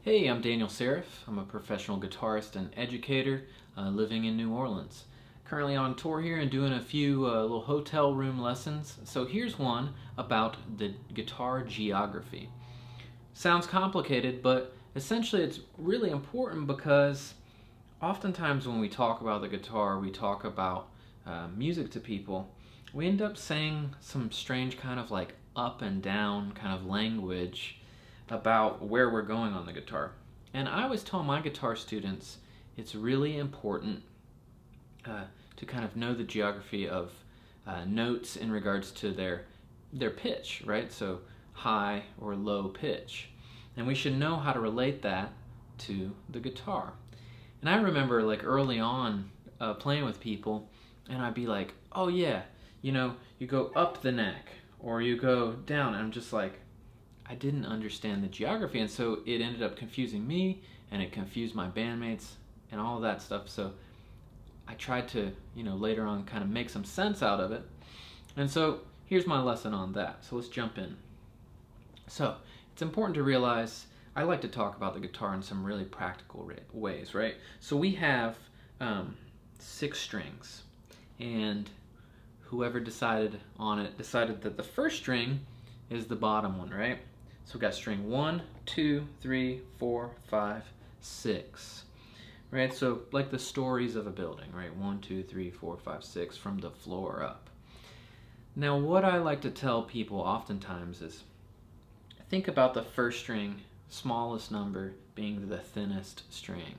Hey, I'm Daniel Serif. I'm a professional guitarist and educator living in New Orleans. Currently on tour here and doing a few little hotel room lessons. So here's one about the guitar geography. Sounds complicated, but essentially it's really important because oftentimes when we talk about the guitar, we talk about music to people, we end up saying some strange kind of like up and down kind of language about where we're going on the guitar. And I always tell my guitar students it's really important to kind of know the geography of notes in regards to their pitch, right? So high or low pitch. And we should know how to relate that to the guitar. And I remember like early on playing with people, and I'd be like, oh yeah, you go up the neck or you go down. And I'm just like, I didn't understand the geography, and so it ended up confusing me, and it confused my bandmates, and all of that stuff. So I tried to, later on kind of make some sense out of it. And so here's my lesson on that. So let's jump in. So it's important to realize I like to talk about the guitar in some really practical ways, right? So we have 6 strings, and whoever decided on it decided that the first string is the bottom one, right? So we got string 1, 2, 3, 4, 5, 6, right? So like the stories of a building, right? 1, 2, 3, 4, 5, 6 from the floor up. Now what I like to tell people oftentimes is think about the first string, smallest number being the thinnest string,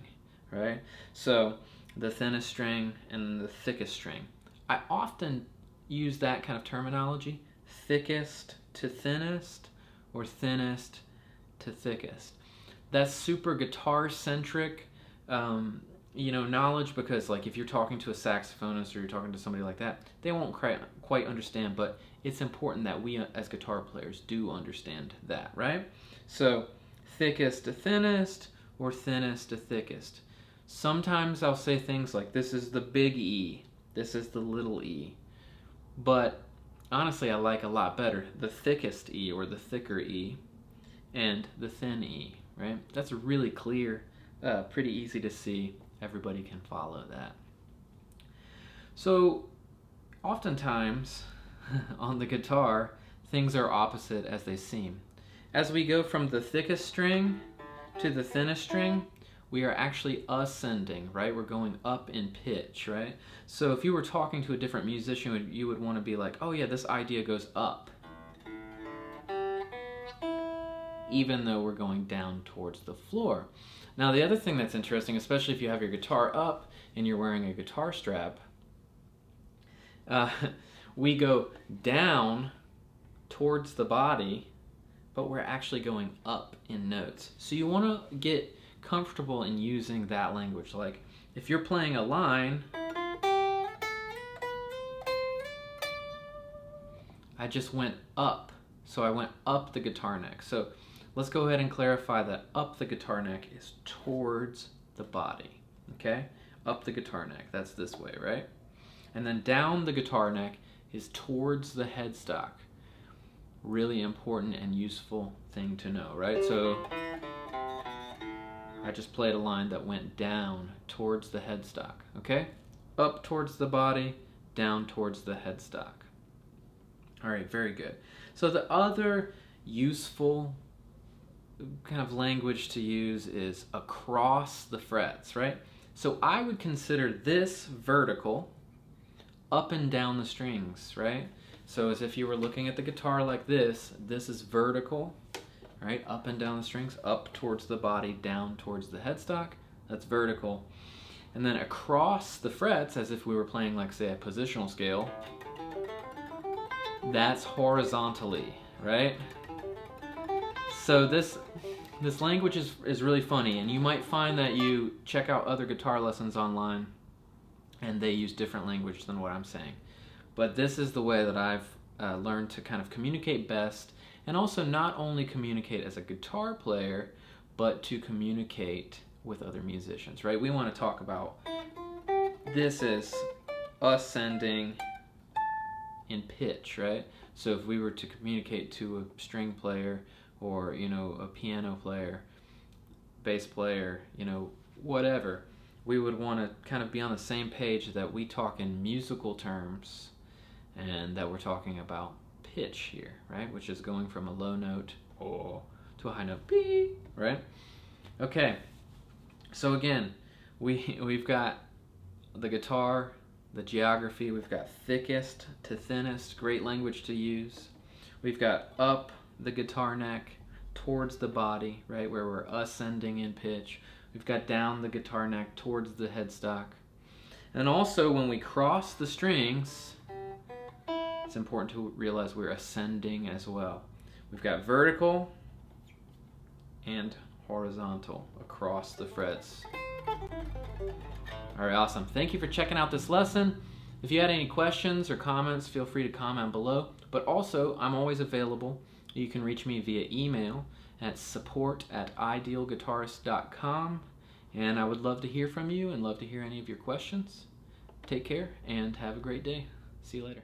right? So the thinnest string and the thickest string. I often use that kind of terminology, thickest to thinnest or thinnest to thickest. That's super guitar centric knowledge, because like if you're talking to a saxophonist or you're talking to somebody like that, they won't quite understand, but it's important that we as guitar players do understand that, right? So thickest to thinnest or thinnest to thickest. Sometimes I'll say things like this is the big E, this is the little e, but honestly, I like a lot better the thickest E or the thicker E and the thin E, right? That's really clear, pretty easy to see. Everybody can follow that. So oftentimes on the guitar, things are opposite as they seem. As we go from the thickest string to the thinnest string, we are actually ascending, right? We're going up in pitch, right? So if you were talking to a different musician, you would want to be like, oh yeah, this idea goes up, even though we're going down towards the floor. Now the other thing that's interesting, especially if you have your guitar up and you're wearing a guitar strap, we go down towards the body, but we're actually going up in notes. So you want to get comfortable in using that language. Like if you're playing a line, I just went up, so I went up the guitar neck. So let's go ahead and clarify that up the guitar neck is towards the body, okay? Up the guitar neck, that's this way, right? And then down the guitar neck is towards the headstock. Really important and useful thing to know, right? So I just played a line that went down towards the headstock, okay? Up towards the body, down towards the headstock. All right, very good. So the other useful kind of language to use is across the frets, right? So I would consider this vertical, up and down the strings, right? So as if you were looking at the guitar like this is vertical, right? Up and down the strings, up towards the body, down towards the headstock, that's vertical. And then across the frets, as if we were playing like say a positional scale, that's horizontally, right? So this language is really funny, and you might find that you check out other guitar lessons online and they use different language than what I'm saying. But this is the way that I've learned to kind of communicate best, and also not only communicate as a guitar player, but to communicate with other musicians, right? We want to talk about this as ascending in pitch, right? So if we were to communicate to a string player or, a piano player, bass player, you know, whatever, we would want to kind of be on the same page that we talk in musical terms and that we're talking about pitch here, right? Which is going from a low note oh to a high note B, right? Okay, so again, we've got the guitar, the geography, we've got thickest to thinnest, great language to use. We've got up the guitar neck towards the body, right, where we're ascending in pitch. We've got down the guitar neck towards the headstock. And also when we cross the strings, it's important to realize we're ascending as well. We've got vertical and horizontal across the frets. All right, awesome. Thank you for checking out this lesson. If you had any questions or comments, feel free to comment below. But also, I'm always available. You can reach me via email at support@idealguitarist.com. And I would love to hear from you and love to hear any of your questions. Take care and have a great day. See you later.